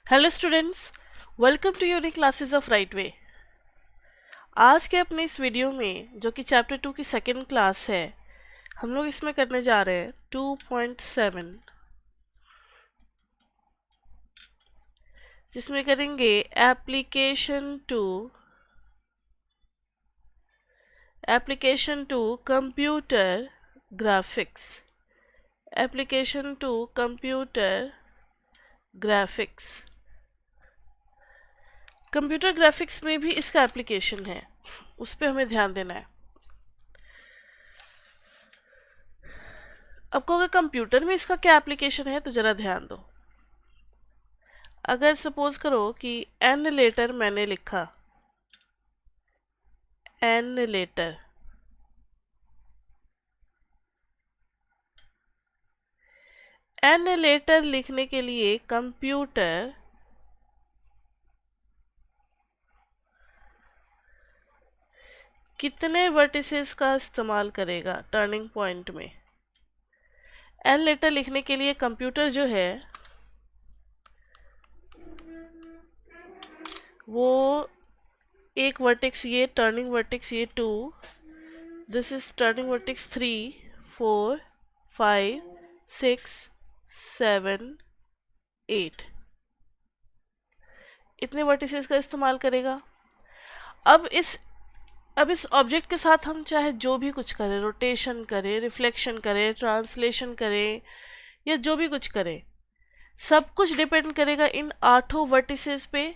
Hello students, welcome to unique classes of right way. आज के अपने इस वीडियो में जो कि चैप्टर 2 की सेकेंड क्लास है, हम लोग इसमें करने जा रहे हैं 2.7, जिसमें करेंगे application to computer graphics. Application to computer graphics. Computer graphics में भी इसका एप्लीकेशन है, उस पर हमें ध्यान देना है। अब कहोगे कंप्यूटर में इसका क्या एप्लीकेशन है, तो जरा ध्यान दो। अगर सपोज करो कि एन लेटर मैंने लिखा, एन लेटर लिखने के लिए कंप्यूटर कितने वर्टिसेस का इस्तेमाल करेगा टर्निंग पॉइंट में। एन लेटर लिखने के लिए कंप्यूटर जो है वो एक वर्टेक्स, ये टर्निंग वर्टेक्स, ये 2, दिस इज टर्निंग वर्टेक्स 3, 4, 5, 6, 7, 8, इतने वर्टिसेस का इस्तेमाल करेगा। अब इस ऑब्जेक्ट के साथ हम चाहे जो भी कुछ करें, रोटेशन करें, रिफ्लेक्शन करें, ट्रांसलेशन करें, या जो भी कुछ करें, सब कुछ डिपेंड करेगा इन 8 वर्टिसेस पे।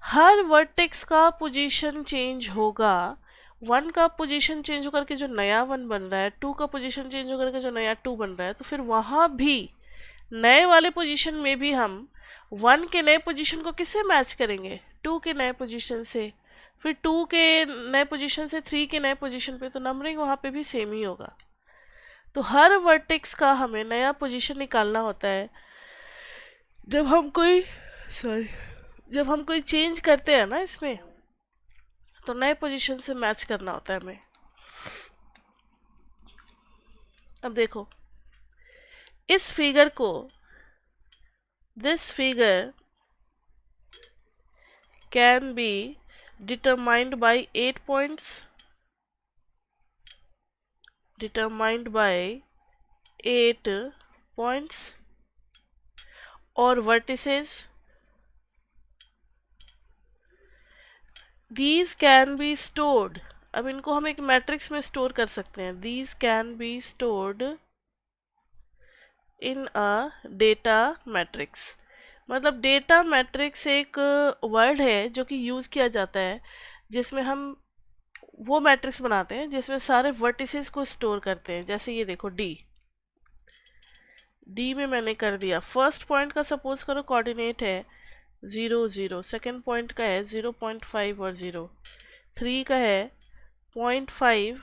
हर वर्टेक्स का पोजीशन चेंज होगा। 1 का पोजीशन चेंज होकर के जो नया 1 बन रहा है, 2 का पोजीशन चेंज होकर के जो नया 2 बन रहा है, तो फिर वहाँ भी नए वाले पोजीशन में भी हम 1 के नए पोजीशन को किससे मैच करेंगे? 2 के नए पोजीशन से। फिर 2 के नए पोजीशन से 3 के नए पोजीशन पे, तो नंबरिंग वहाँ पे भी सेम ही होगा। तो हर वर्टेक्स का हमें नया पोजीशन निकालना होता है। जब हम कोई चेंज करते हैं ना इसमें, तो नए पोजीशन से मैच करना होता है हमें। अब देखो इस फिगर को, this figure can be determined by 8 points, और vertices. These can be stored. अब इनको हम एक मैट्रिक्स में स्टोर कर सकते हैं। These can be stored in a data matrix. मतलब डेटा मैट्रिक्स एक वर्ड है जो कि यूज किया जाता है, जिसमें हम वो मैट्रिक्स बनाते हैं जिसमें सारे वर्टिसेस को स्टोर करते हैं। जैसे ये देखो डी में मैंने कर दिया। फर्स्ट पॉइंट का सपोज करो कोऑर्डिनेट है 0, 0, सेकेंड पॉइंट का है 0.5 और 0, 3 का है 0.5,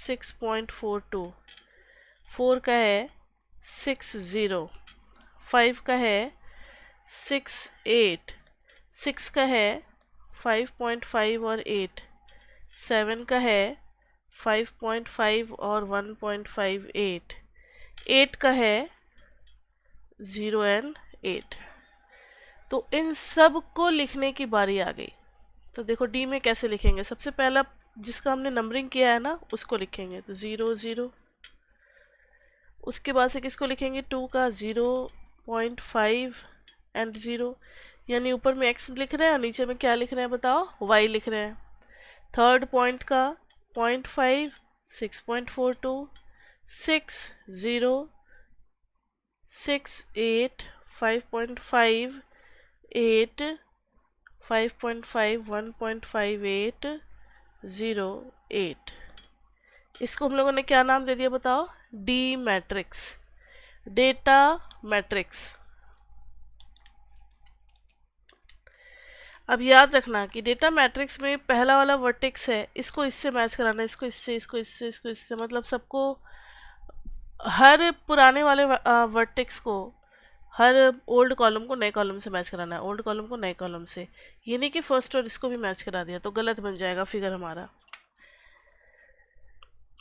6.42, 4 का है 6, 0, 5 का है 6, 8, 6 का है 5.5 और 8, 7 का है 5.5 और 1.58, 8 का है 0 and 8। तो इन सब को लिखने की बारी आ गई। तो देखो डी में कैसे लिखेंगे। सबसे पहला जिसका हमने नंबरिंग किया है ना, उसको लिखेंगे, तो 0, 0। उसके बाद से किसको लिखेंगे? 2 का 0.5 एंड 0, यानी ऊपर में x लिख रहे हैं और नीचे में क्या लिख रहे हैं बताओ? y लिख रहे हैं। थर्ड पॉइंट का 0.5, 6.42, 6, 0, 6, 8, 5.5, 8, 5.5, 1.58, 0, 8। इसको हम लोगों ने क्या नाम दे दिया बताओ? D matrix, data matrix. अब याद रखना कि डेटा मैट्रिक्स में पहला वाला वर्टेक्स है, इसको इससे मैच कराना, इसको इससे, इसको इससे, इसको इससे, मतलब सबको, हर पुराने वाले वर्टेक्स को, हर ओल्ड कॉलम को नए कॉलम से मैच कराना है, ओल्ड कॉलम को नए कॉलम से। ये नहीं कि फर्स्ट और इसको भी मैच करा दिया तो गलत बन जाएगा फिगर हमारा।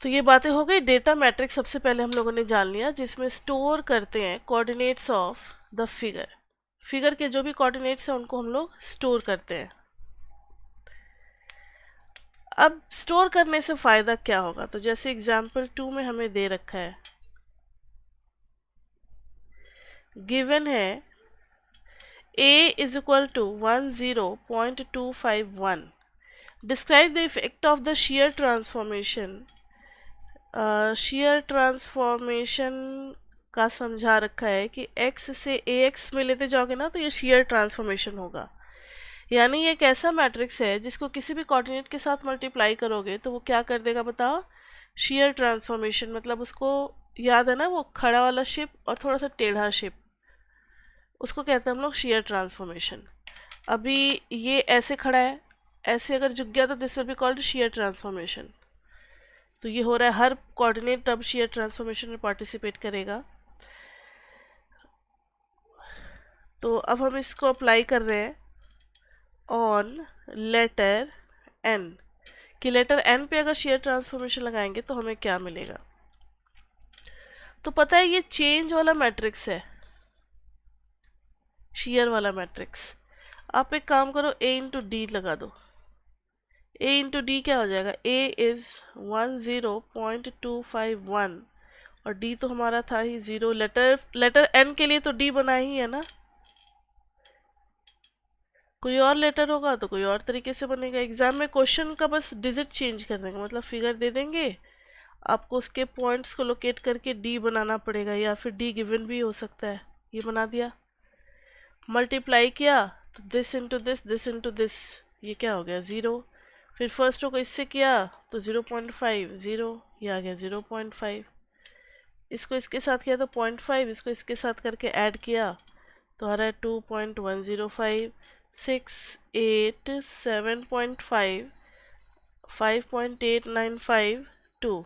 तो ये बातें हो गई। डेटा मैट्रिक्स सबसे पहले हम लोगों ने जान लिया, जिसमें स्टोर करते हैं coordinates of the figure. Figure के जो भी कोऑर्डिनेट्स हैं उनको हम लोग स्टोर करते हैं। अब स्टोर करने से फ़ायदा क्या होगा, तो जैसे एग्जाम्पल 2 में हमें दे रखा है, गिवन है a is equal to 10.251. Describe the effect of the shear transformation. shear transformation का समझा रखा है कि x से ax में लेते जाओगे ना तो ये shear transformation होगा। यानी ये एक ऐसा मैट्रिक्स है जिसको किसी भी कोऑर्डिनेट के साथ मल्टीप्लाई करोगे तो वो क्या कर देगा बताओ, shear transformation। मतलब उसको याद है ना, वो खड़ा वाला शेप और थोड़ा सा टेढ़ा शेप, उसको कहते हैं हम लोग shear transformation। अभी ये ऐसे खड़ा है, ऐसे अगर झुक गया तो this will be called shear transformation। तो ये हो रहा है, हर कोऑर्डिनेट अब shear transformation में पार्टिसिपेट करेगा। तो अब हम इसको अप्लाई कर रहे हैं ऑन लेटर n, कि लेटर n पे अगर shear transformation लगाएंगे तो हमें क्या मिलेगा। तो पता है ये चेंज वाला मैट्रिक्स है, shear वाला मैट्रिक्स। आप एक काम करो, a इंटू डी लगा दो। a इंटू डी क्या हो जाएगा, a इज 10.251 और d तो हमारा था ही 0। लेटर n के लिए तो d बना ही है ना, कोई और लेटर होगा तो कोई और तरीके से बनेगा। एग्जाम में क्वेश्चन का बस डिजिट चेंज कर देंगे, मतलब फिगर दे देंगे, आपको उसके पॉइंट्स को लोकेट करके d बनाना पड़ेगा, या फिर d गिवन भी हो सकता है। ये बना दिया, मल्टीप्लाई किया तो दिस इंटू दिस, ये क्या हो गया 0। फिर फर्स्ट रो को इससे किया तो 0.5, 0, ये आ गया 0.5। इसको इसके साथ किया तो 0.5, इसको इसके साथ करके ऐड किया तो आ रहा है 2.105, 6, 8, 7.5, 5.895, 2,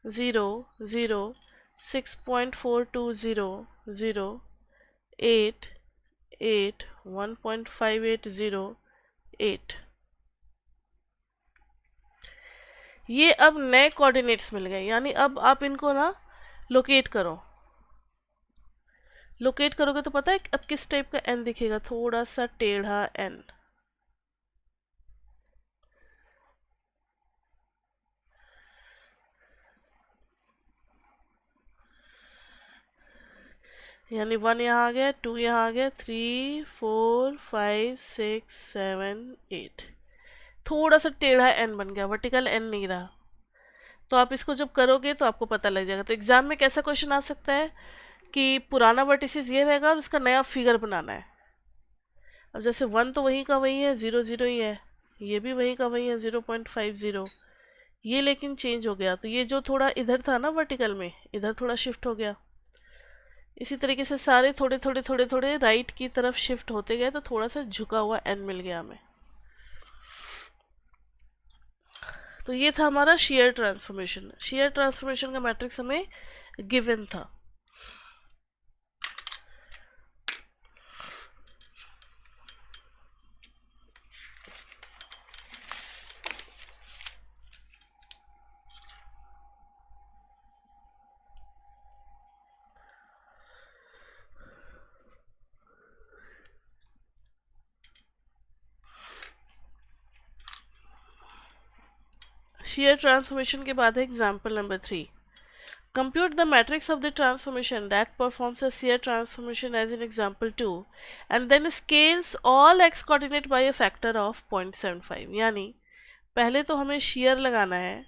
0, 0, 6.420, 0, 8, 8, 1.580, 8। ये अब नए कोऑर्डिनेट्स मिल गए, यानी अब आप इनको ना लोकेट करोगे तो पता है अब किस टाइप का n दिखेगा, थोड़ा सा टेढ़ा n। यानी 1 यहाँ आ गया, 2 यहाँ आ गया, 3, 4, 5, 6, 7, 8, थोड़ा सा टेढ़ा n बन गया, वर्टिकल n नहीं रहा। तो आप इसको जब करोगे तो आपको पता लग जाएगा। तो एग्जाम में कैसा क्वेश्चन आ सकता है कि पुराना वर्टिसेस ये रहेगा और उसका नया फिगर बनाना है। अब जैसे 1 तो वही का वही है, 0, 0 ही है, ये भी वही का वही है 0.50, ये लेकिन चेंज हो गया। तो ये जो थोड़ा इधर था ना वर्टिकल में, इधर थोड़ा शिफ्ट हो गया। इसी तरीके से सारे थोड़े थोड़े थोड़े थोड़े राइट की तरफ शिफ्ट होते गए तो थोड़ा सा झुका हुआ n मिल गया हमें। तो ये था हमारा shear ट्रांसफॉर्मेशन। shear ट्रांसफॉर्मेशन का मैट्रिक्स हमें गिवन था। shear ट्रांसफॉर्मेशन के बाद है example number 3। Compute the matrix of the transformation that performs a shear transformation as in example 2 and then scales all x coordinate by a factor of 0.75। यानी पहले तो हमें shear लगाना है,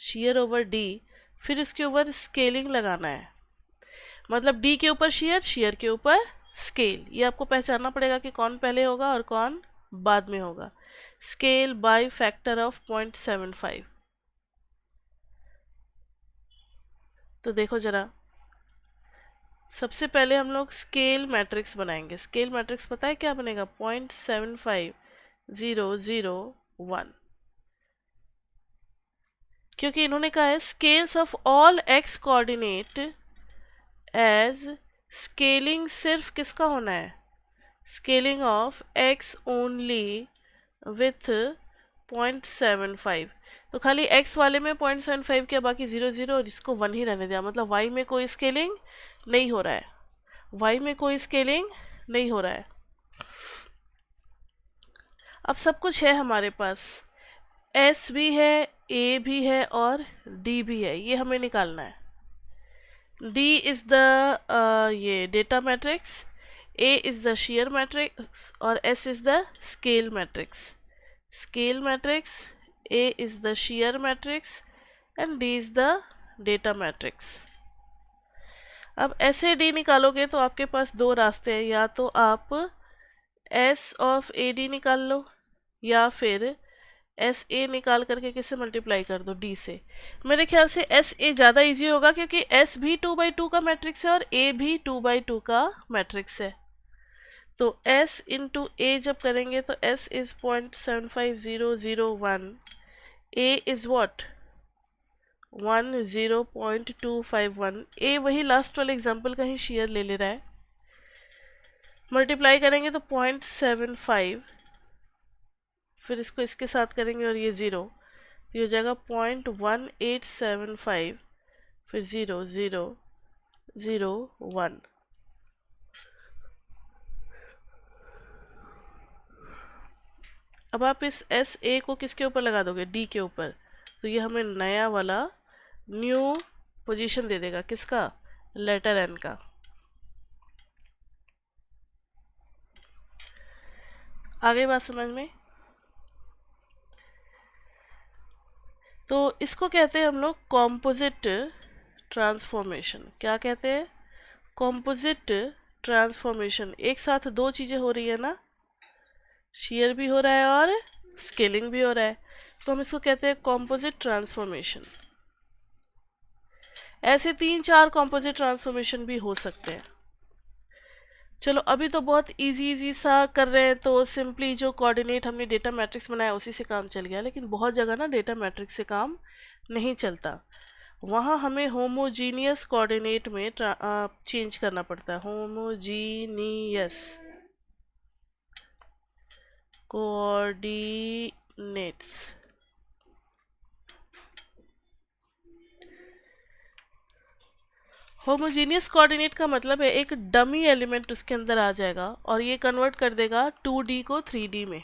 shear over d, फिर इसके ऊपर स्केलिंग लगाना है। मतलब d के ऊपर shear, shear के ऊपर स्केल। ये आपको पहचानना पड़ेगा कि कौन पहले होगा और कौन बाद में होगा। Scale by factor of 0.75। तो देखो जरा, सबसे पहले हम लोग स्केल मैट्रिक्स बनाएंगे। स्केल मैट्रिक्स पता है क्या बनेगा, 0.75, 0, 0, 1। क्योंकि इन्होंने कहा है scales of all X coordinate as, scaling सिर्फ किसका होना है, scaling of X only with 0.75। तो खाली x वाले में 0.75 किया, बाकी 0, 0 और इसको 1 ही रहने दिया। मतलब y में कोई स्केलिंग नहीं हो रहा है, y में कोई स्केलिंग नहीं हो रहा है। अब सब कुछ है हमारे पास, s भी है, a भी है और d भी है, ये हमें निकालना है। d इज द ये data matrix, a is the share matrix और s is the scale matrix. Scale matrix, a is the share matrix and d is the data matrix. अब ऐसे डी निकालोगे तो आपके पास दो रास्ते हैं, या तो आप s ऑफ ए डी निकाल लो या फिर एस ए निकाल करके किससे मल्टीप्लाई कर दो, डी से। मेरे ख्याल से एस ए ज़्यादा इजी होगा क्योंकि एस भी 2/2 का मैट्रिक्स है और ए भी 2/2 का मैट्रिक्स है। तो s इंटू ए जब करेंगे तो s is 0.75001, a is what 10.251। ए वही लास्ट वाले एग्जाम्पल का ही शेयर ले रहा है। मल्टीप्लाई करेंगे तो 0.75, फिर इसको इसके साथ करेंगे और ये 0, ये हो जाएगा 0.1875, फिर 0.001। अब आप इस एस ए को किसके ऊपर लगा दोगे, डी के ऊपर, तो ये हमें नया वाला न्यू पोजीशन दे देगा, किसका, लेटर एन का। आगे बात समझ में। तो इसको कहते हैं हम लोग कॉम्पोजिट ट्रांसफॉर्मेशन। क्या कहते हैं, कॉम्पोजिट ट्रांसफॉर्मेशन। एक साथ दो चीजें हो रही है ना, शेयर भी हो रहा है और स्केलिंग भी हो रहा है, तो हम इसको कहते हैं कॉम्पोजिट ट्रांसफॉर्मेशन। ऐसे 3-4 कॉम्पोजिट ट्रांसफॉर्मेशन भी हो सकते हैं। चलो अभी तो बहुत इजी सा कर रहे हैं, तो सिंपली जो कोऑर्डिनेट हमने डेटा मैट्रिक्स बनाया उसी से काम चल गया, लेकिन बहुत जगह ना डेटा मैट्रिक्स से काम नहीं चलता, वहाँ हमें होमोजीनियस कोऑर्डिनेट में चेंज करना पड़ता है। Homogeneous coordinates. होमोजीनियस कोऑर्डिनेट का मतलब है एक डमी एलिमेंट उसके अंदर आ जाएगा और ये कन्वर्ट कर देगा 2D को 3D में।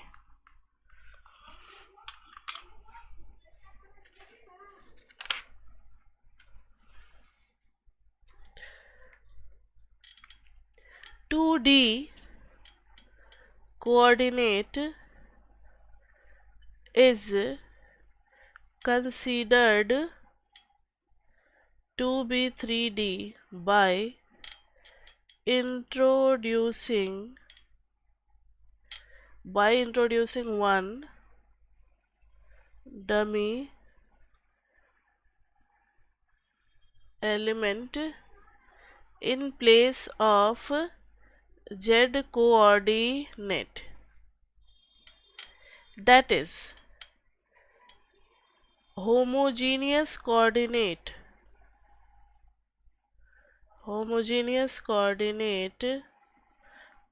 (2D) coordinate is considered to be 3D by introducing one dummy element in place of z coordinate, that is homogeneous coordinate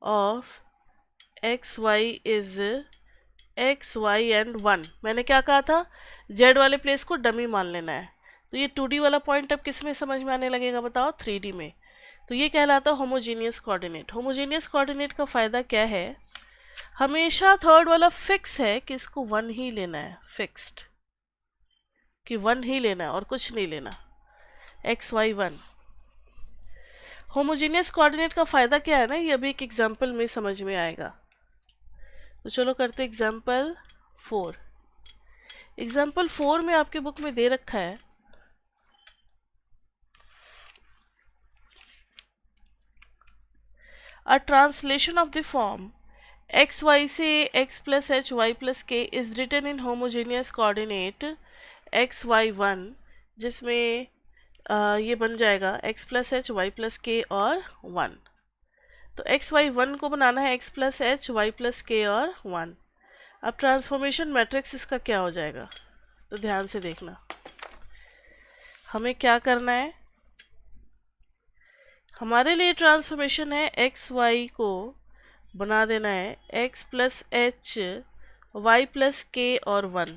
of xy is xy and 1। मैंने क्या कहा था, z वाले प्लेस को डमी मान लेना है। तो ये 2D वाला पॉइंट अब किस में समझ में आने लगेगा बताओ, 3D में। तो ये कहलाता है होमोजीनियस कोऑर्डिनेट। होमोजीनियस कोऑर्डिनेट का फायदा क्या है, हमेशा थर्ड वाला फिक्स है कि इसको 1 ही लेना है, फिक्स्ड कि 1 ही लेना है और कुछ नहीं लेना, xy 1। होमोजीनियस कोऑर्डिनेट का फायदा क्या है ना, ये अभी एक एग्जांपल में समझ में आएगा। तो चलो करते एग्जांपल 4। एग्जांपल 4 में आपके बुक में दे रखा है A translation of the form xy से x plus h y plus k is written in homogeneous coordinate xy1, जिसमें ये बन जाएगा x plus h y plus k और 1। तो xy1 को बनाना है x plus h y plus k और 1। अब ट्रांसफॉर्मेशन मैट्रिक्स इसका क्या हो जाएगा, तो ध्यान से देखना। हमें क्या करना है, हमारे लिए ट्रांसफॉर्मेशन है एक्स वाई को बना देना है x plus H Y plus K और 1।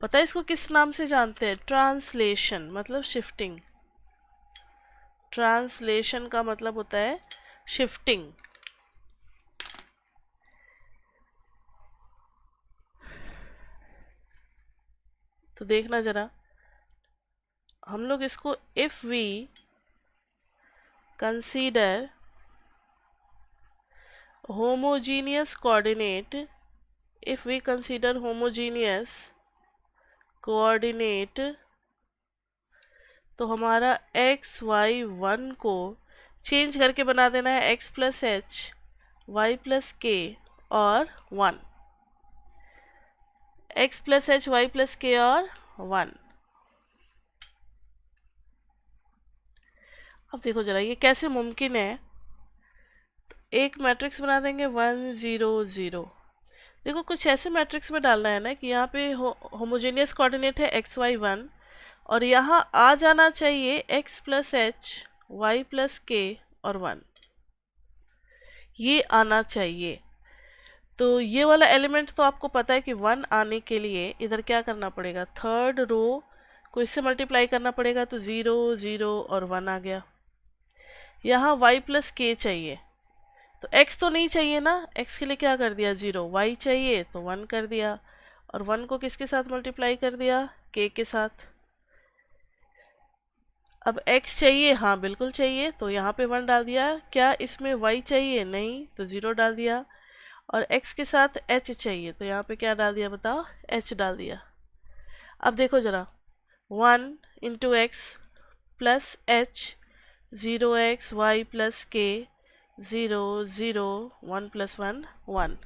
पता है इसको किस नाम से जानते हैं, ट्रांसलेशन मतलब शिफ्टिंग। ट्रांसलेशन का मतलब होता है शिफ्टिंग। तो देखना जरा, हम लोग इसको if we consider homogeneous coordinate, if we consider homogeneous coordinate, तो हमारा x y 1 को चेंज करके बना देना है x plus H y plus K और 1, x plus H y plus K और 1। अब देखो जरा ये कैसे मुमकिन है। तो एक मैट्रिक्स बना देंगे 1 0 0। देखो कुछ ऐसे मैट्रिक्स में डालना है ना कि यहाँ पे होमोजेनियस कोऑर्डिनेट है x y 1 और यहाँ आ जाना चाहिए x plus H y plus K और 1, ये आना चाहिए। तो ये वाला एलिमेंट तो आपको पता है कि 1 आने के लिए इधर क्या करना पड़ेगा, थर्ड रो को इससे मल्टीप्लाई करना पड़ेगा, तो 0 0 और 1 आ गया। यहाँ y प्लस के चाहिए, तो x तो नहीं चाहिए ना, x के लिए क्या कर दिया 0, y चाहिए तो 1 कर दिया, और 1 को किसके साथ मल्टीप्लाई कर दिया, k के साथ। अब x चाहिए, हाँ बिल्कुल चाहिए, तो यहाँ पे 1 डाल दिया। क्या इसमें y चाहिए, नहीं, तो 0 डाल दिया। और x के साथ h चाहिए, तो यहाँ पे क्या डाल दिया बताओ, h डाल दिया। अब देखो जरा, 1 into x plus H, 0x y plus के, 0 0 1 प्लस 1 1।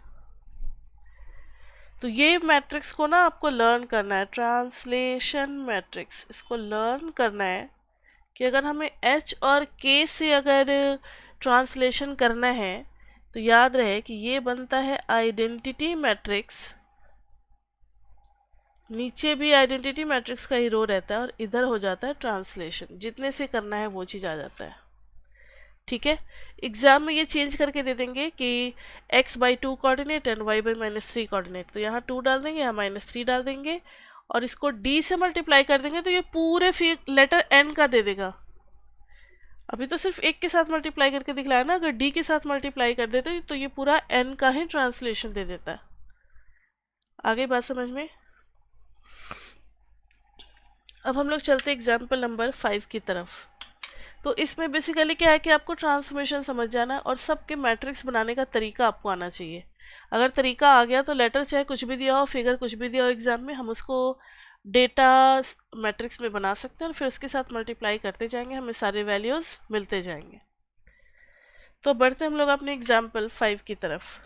तो ये मैट्रिक्स को ना आपको लर्न करना है, ट्रांसलेशन मैट्रिक्स, इसको लर्न करना है कि अगर हमें h और k से अगर ट्रांसलेशन करना है तो याद रहे कि ये बनता है आइडेंटिटी मैट्रिक्स, नीचे भी आइडेंटिटी मैट्रिक्स का ही रो रहता है और इधर हो जाता है ट्रांसलेशन, जितने से करना है वो चीज़ आ जाता है। ठीक है, एग्जाम में ये चेंज करके दे देंगे कि x by 2 coordinate and y by -3 coordinate, तो यहाँ 2 डाल देंगे, यहाँ -3 डाल देंगे और इसको d से मल्टीप्लाई कर देंगे, तो ये पूरे फिर लेटर n का दे देगा। अभी तो सिर्फ एक के साथ मल्टीप्लाई करके दिखलाया ना, अगर d के साथ मल्टीप्लाई कर देते तो ये पूरा n का ही ट्रांसलेशन दे देता है। आगे बात समझ में। अब हम लोग चलते एग्जाम्पल नंबर 5 की तरफ। तो इसमें बेसिकली क्या है कि आपको ट्रांसफॉर्मेशन समझ जाना है और सबके मैट्रिक्स बनाने का तरीका आपको आना चाहिए। अगर तरीका आ गया तो लेटर चाहे कुछ भी दिया हो, फिगर कुछ भी दिया हो एग्जाम में, हम उसको डेटा मैट्रिक्स में बना सकते हैं और फिर उसके साथ मल्टीप्लाई करते जाएंगे, हमें सारे वैल्यूज़ मिलते जाएंगे। तो बढ़ते हम लोग अपने एग्जाम्पल 5 की तरफ।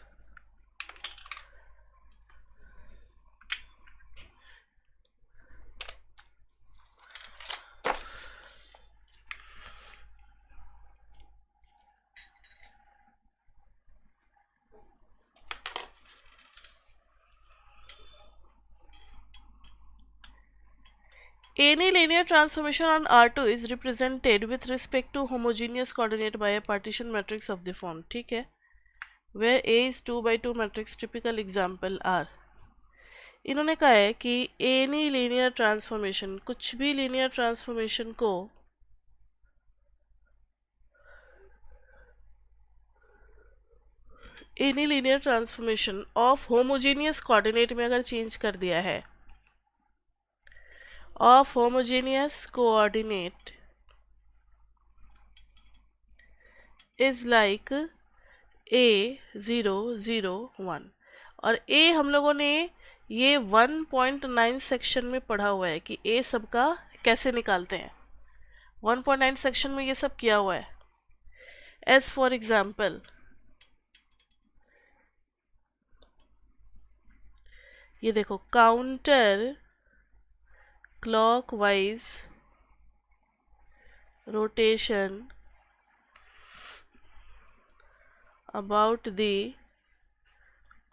Any linear transformation on R2 is represented with respect to homogeneous coordinate by a partition matrix of the form, ठीक है, where A is 2 by 2 matrix, typical example R। इन्होंने कहा है कि any linear transformation, कुछ भी linear transformation को any linear transformation of homogeneous coordinate में अगर चेंज कर दिया है, of homogeneous coordinate is like a 0 0 1, और a हम लोगों ने ये 1.9 सेक्शन में पढ़ा हुआ है कि a सबका कैसे निकालते हैं। 1.9 सेक्शन में ये सब किया हुआ है। एज फॉर एग्जाम्पल, ये देखो, counter clockwise rotation about the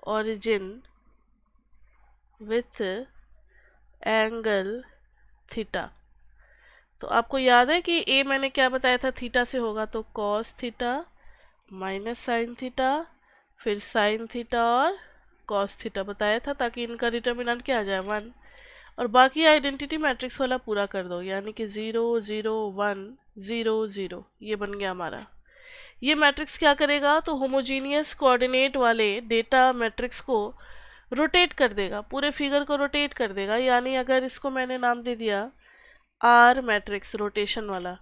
origin with angle theta. तो आपको याद है कि a मैंने क्या बताया था, थीटा से होगा, तो cos theta minus sine theta, फिर साइन थीटा और cos थीटा बताया था, ताकि इनका डिटर्मिनेंट क्या आ जाए 1, और बाकी आइडेंटिटी मैट्रिक्स वाला पूरा कर दो, यानी कि 0 0 1 0 0, ये बन गया हमारा। ये मैट्रिक्स क्या करेगा, तो होमोजीनियस कोऑर्डिनेट वाले डेटा मैट्रिक्स को रोटेट कर देगा, पूरे फिगर को रोटेट कर देगा। यानी अगर इसको मैंने नाम दे दिया आर मैट्रिक्स रोटेशन वाला,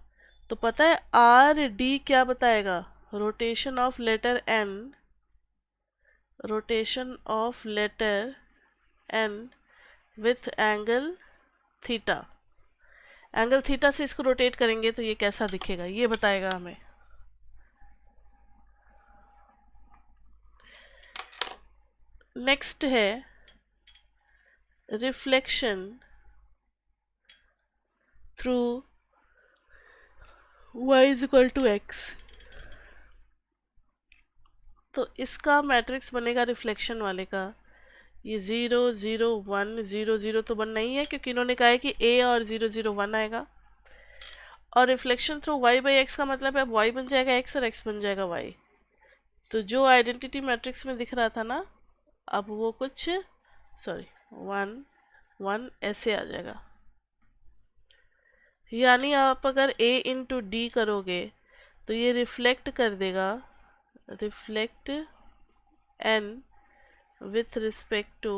तो पता है आर डी क्या बताएगा, rotation of letter N, rotation of letter N with angle theta. Angle theta से इसको रोटेट करेंगे तो ये कैसा दिखेगा, ये बताएगा हमें। नेक्स्ट है reflection through y is equal to X. तो इसका मैट्रिक्स बनेगा रिफ्लेक्शन वाले का, ये 0 0 1 0 0 तो बनना ही है क्योंकि इन्होंने कहा है कि a और 0 0 1 आएगा। और reflection through y by x का मतलब है अब y बन जाएगा x और x बन जाएगा y। तो जो आइडेंटिटी मैट्रिक्स में दिख रहा था ना, अब वो कुछ 1 1 ऐसे आ जाएगा। यानी आप अगर a इंटू डी करोगे तो ये रिफ्लेक्ट कर देगा, reflect n with respect to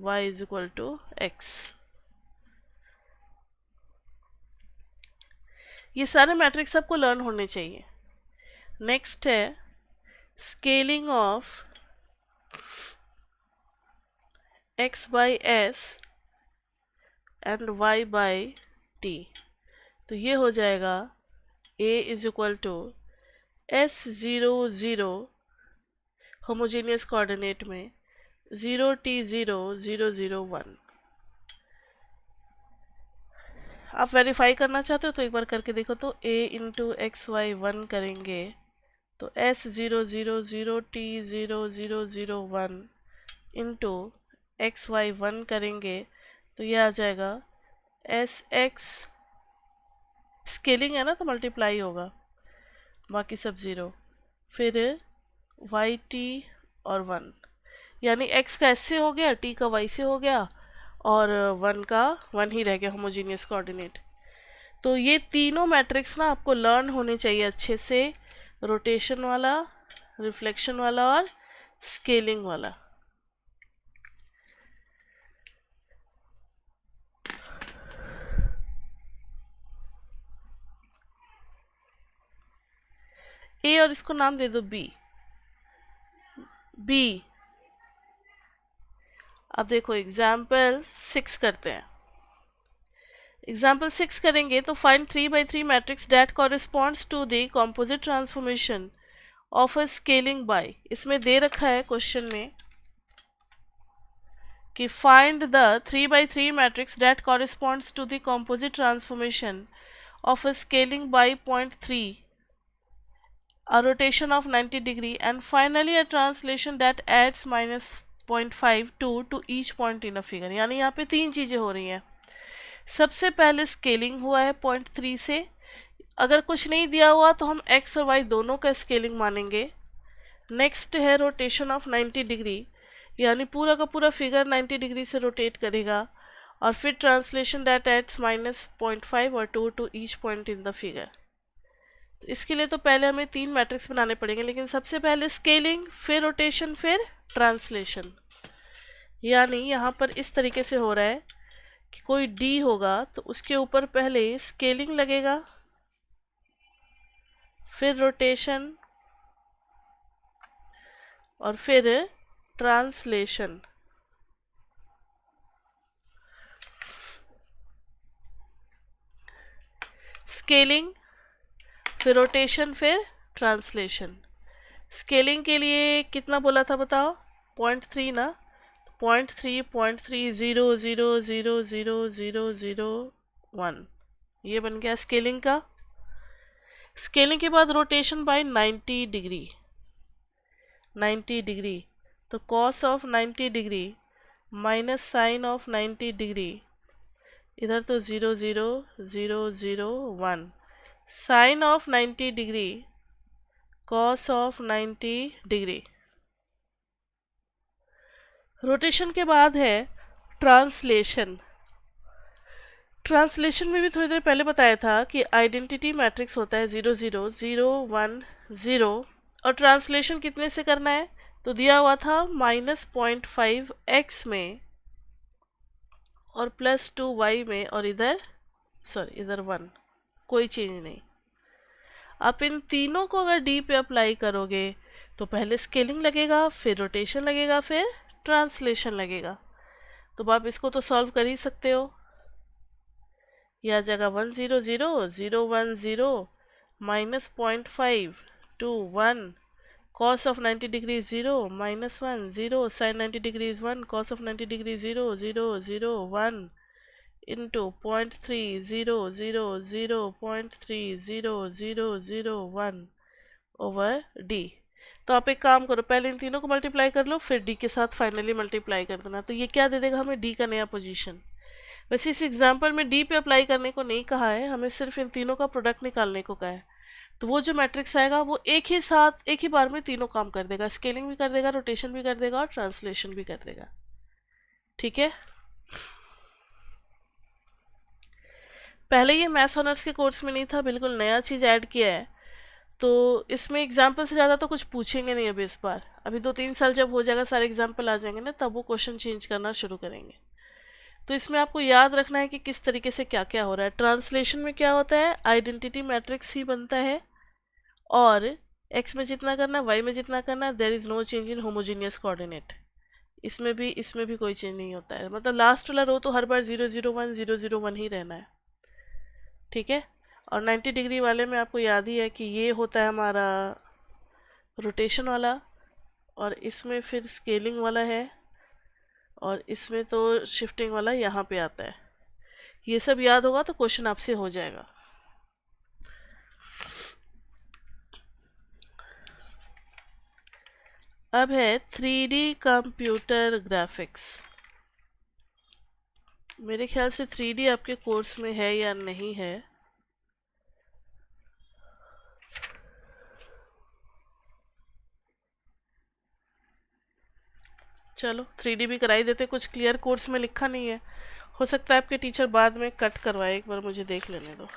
y is equal to x। ये सारे मैट्रिक्स आपको लर्न होने चाहिए। नेक्स्ट है scaling of x by s and y by t। तो ये हो जाएगा a is equal to s0 0 homogeneous coordinate में 0 t 0 0 0 1। आप वेरीफाई करना चाहते हो तो एक बार करके देखो, तो a इंटू एक्स वाई 1 करेंगे तो s 0 0 0 t 0 0 0 1 into X Y 1 करेंगे तो ये आ जाएगा एस एक्स, स्केलिंग है ना तो मल्टीप्लाई होगा, बाकी सब 0, फिर वाई टी और 1। यानी x का s से हो गया, t का y से हो गया और 1 का 1 ही रह गया होमोजीनियस कोऑर्डिनेट। तो ये तीनों मैट्रिक्स ना आपको लर्न होने चाहिए अच्छे से, रोटेशन वाला, रिफ्लेक्शन वाला और स्केलिंग वाला। ए और इसको नाम दे दो बी। बी अब देखो एग्जाम्पल 6 करते हैं। एग्जाम्पल 6 करेंगे तो find 3x3 matrix that corresponds to the composite transformation of a scaling by. इसमें दे रखा है क्वेश्चन में कि find the 3x3 matrix that corresponds to the composite transformation of a scaling by 0.3, a rotation of 90 degree and finally a translation that adds minus 0.52 to each point in a figure। यानी यहाँ पे तीन चीज़ें हो रही हैं। सबसे पहले स्केलिंग हुआ है 0.3 से, अगर कुछ नहीं दिया हुआ तो हम x और y दोनों का स्केलिंग मानेंगे। नेक्स्ट है रोटेशन ऑफ 90 डिग्री, यानी पूरा का पूरा फिगर 90 डिग्री से रोटेट करेगा। और फिर ट्रांसलेशन दैट एड्स minus 0.5 और 2 to each point in the figure. तो इसके लिए तो पहले हमें तीन मैट्रिक्स बनाने पड़ेंगे, लेकिन सबसे पहले स्केलिंग, फिर रोटेशन, फिर ट्रांसलेशन। यानी यहाँ पर इस तरीके से हो रहा है कि कोई डी होगा तो उसके ऊपर पहले स्केलिंग लगेगा, फिर रोटेशन और फिर ट्रांसलेशन। स्केलिंग, फिर रोटेशन, फिर ट्रांसलेशन। स्केलिंग के लिए कितना बोला था बताओ, 0.3 ना, 0.3 0.3 0 0 0 0 0 0 1, ये बन गया स्केलिंग का। स्केलिंग के बाद रोटेशन बाय 90 डिग्री, 90 डिग्री तो cos of 90 degree minus sine of 90 degree, इधर तो 0 0 0 0 1, sine of 90 degree cos of 90 degree. Rotation के बाद है ट्रांसलेशन। ट्रांसलेशन में भी थोड़ी देर पहले बताया था कि आइडेंटिटी मैट्रिक्स होता है 0 0 0 1 0 और ट्रांसलेशन कितने से करना है, तो दिया हुआ था -0.5 x में और +2 y में और इधर इधर 1, कोई चेंज नहीं। आप इन तीनों को अगर डी पे अप्लाई करोगे तो पहले स्केलिंग लगेगा, फिर रोटेशन लगेगा, फिर ट्रांसलेशन लगेगा। तो आप इसको तो सॉल्व कर ही सकते हो। यह जगह 1 0 0 0 1 0 -0.5 2 1 cos of 90 degrees 0 -1 0 sin 90 degrees 1 cos of 90 degrees 0 0 0 1 into 0.3 0 0 0 0.3 0 0 0 1 over D. तो आप एक काम करो, पहले इन तीनों को मल्टीप्लाई कर लो, फिर डी के साथ फाइनली मल्टीप्लाई कर देना। तो ये क्या दे देगा हमें, डी का नया पोजीशन। वैसे इस एग्जाम्पल में डी पे अप्लाई करने को नहीं कहा है, हमें सिर्फ इन तीनों का प्रोडक्ट निकालने को कहा है। तो वो जो मैट्रिक्स आएगा वो एक ही साथ एक ही बार में तीनों काम कर देगा, स्केलिंग भी कर देगा, रोटेशन भी कर देगा और ट्रांसलेशन भी कर देगा। ठीक है, पहले ये मैथ्स ऑनर्स के कोर्स में नहीं था, बिल्कुल नया चीज़ ऐड किया है। तो इसमें एग्जाम्पल से ज़्यादा तो कुछ पूछेंगे नहीं अभी इस बार। अभी 2-3 साल जब हो जाएगा, सारे एग्जाम्पल आ जाएंगे ना, तब वो क्वेश्चन चेंज करना शुरू करेंगे। तो इसमें आपको याद रखना है कि किस तरीके से क्या क्या हो रहा है। ट्रांसलेशन में क्या होता है, आइडेंटिटी मैट्रिक्स ही बनता है और x में जितना करना है, y में जितना करना है, there is no change in homogeneous coordinate. इसमें भी कोई चेंज नहीं होता है, मतलब लास्ट वाला रो तो हर बार 0 0 1 0 0 1 ही रहना है। ठीक है, और 90 डिग्री वाले में आपको याद ही है कि ये होता है हमारा रोटेशन वाला, और इसमें फिर स्केलिंग वाला है, और इसमें तो शिफ्टिंग वाला यहाँ पे आता है। ये सब याद होगा तो क्वेश्चन आपसे हो जाएगा। अब है 3D कंप्यूटर ग्राफिक्स। मेरे ख्याल से 3D आपके कोर्स में है या नहीं है। चलो 3D भी कराई देते, कुछ क्लियर कोर्स में लिखा नहीं है, हो सकता है आपके टीचर बाद में कट करवाए, एक बार मुझे देख लेने दो।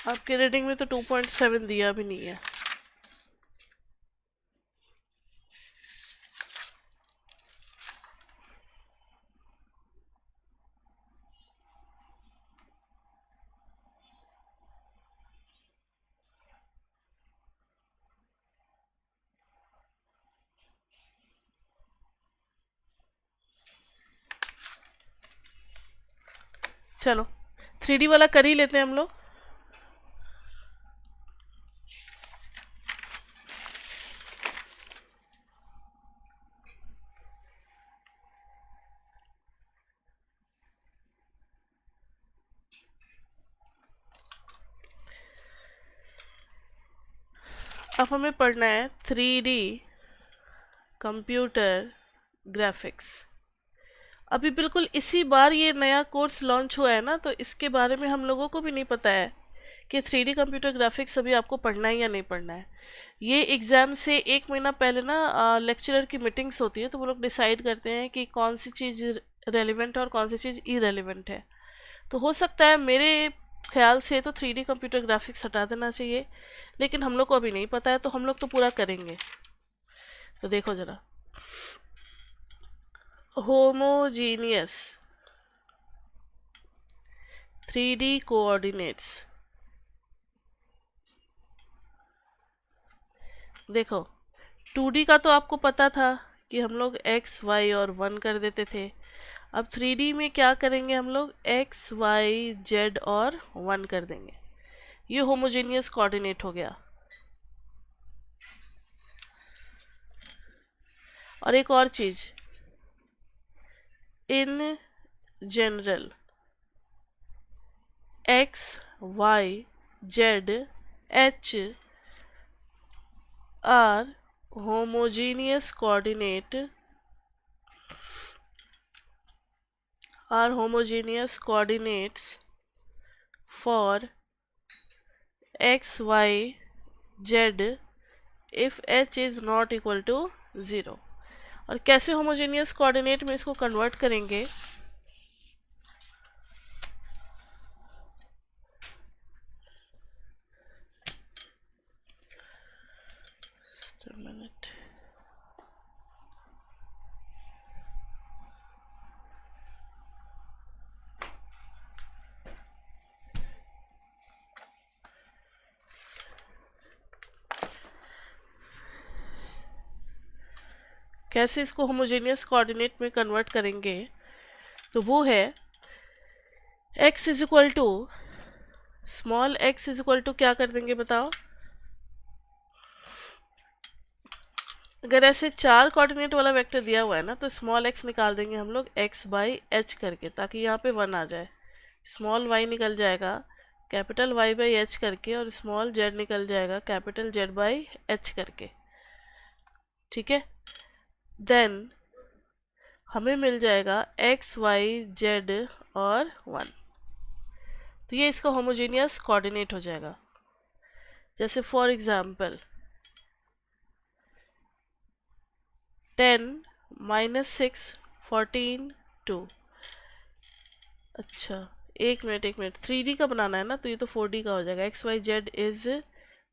आपके रीडिंग में तो 2.7 दिया भी नहीं है। चलो 3D वाला कर ही लेते हैं हम लोग। अब हमें पढ़ना है 3D कंप्यूटर ग्राफिक्स। अभी बिल्कुल इसी बार ये नया कोर्स लॉन्च हुआ है ना, तो इसके बारे में हम लोगों को भी नहीं पता है कि 3D कंप्यूटर ग्राफिक्स अभी आपको पढ़ना है या नहीं पढ़ना है। ये एग्ज़ाम से 1 महीना पहले ना लेक्चरर की मीटिंग्स होती है, तो वो लोग डिसाइड करते हैं कि कौन सी चीज़ रेलिवेंट है और कौन सी चीज़ इरेलीवेंट है। तो हो सकता है मेरे ख्याल से तो 3D कंप्यूटर ग्राफिक्स हटा देना चाहिए, लेकिन हम लोग को अभी नहीं पता है, तो हम लोग तो पूरा करेंगे। तो देखो ज़रा, होमोजीनियस 3D कोऑर्डिनेट्स। देखो 2D का तो आपको पता था कि हम लोग x, y और 1 कर देते थे। अब 3D में क्या करेंगे हम लोग, x, y, z और 1 कर देंगे। ये होमोजेनियस कोऑर्डिनेट हो गया। और एक और चीज, in general x, y, z, h are homogeneous coordinates for x, y, z if h is not equal to 0। और कैसे होमोजेनियस कोऑर्डिनेट में इसको कन्वर्ट करेंगे, कैसे इसको होमोजेनियस कोऑर्डिनेट में कन्वर्ट करेंगे, तो वो है x is equal to small x is equal to क्या कर देंगे बताओ। अगर ऐसे 4 कोऑर्डिनेट वाला वेक्टर दिया हुआ है ना, तो स्मॉल x निकाल देंगे हम लोग x बाई h करके, ताकि यहाँ पे 1 आ जाए। स्मॉल y निकल जाएगा कैपिटल Y बाई h करके, और स्मॉल z निकल जाएगा कैपिटल Z बाई h करके। ठीक है, देन हमें मिल जाएगा x, y, z और 1। तो ये इसका होमोजेनियस कोऑर्डिनेट हो जाएगा। जैसे फॉर एग्जांपल 10 - 6 14 2। अच्छा एक मिनट 3D का बनाना है ना, तो ये तो 4D का हो जाएगा। x, y, z is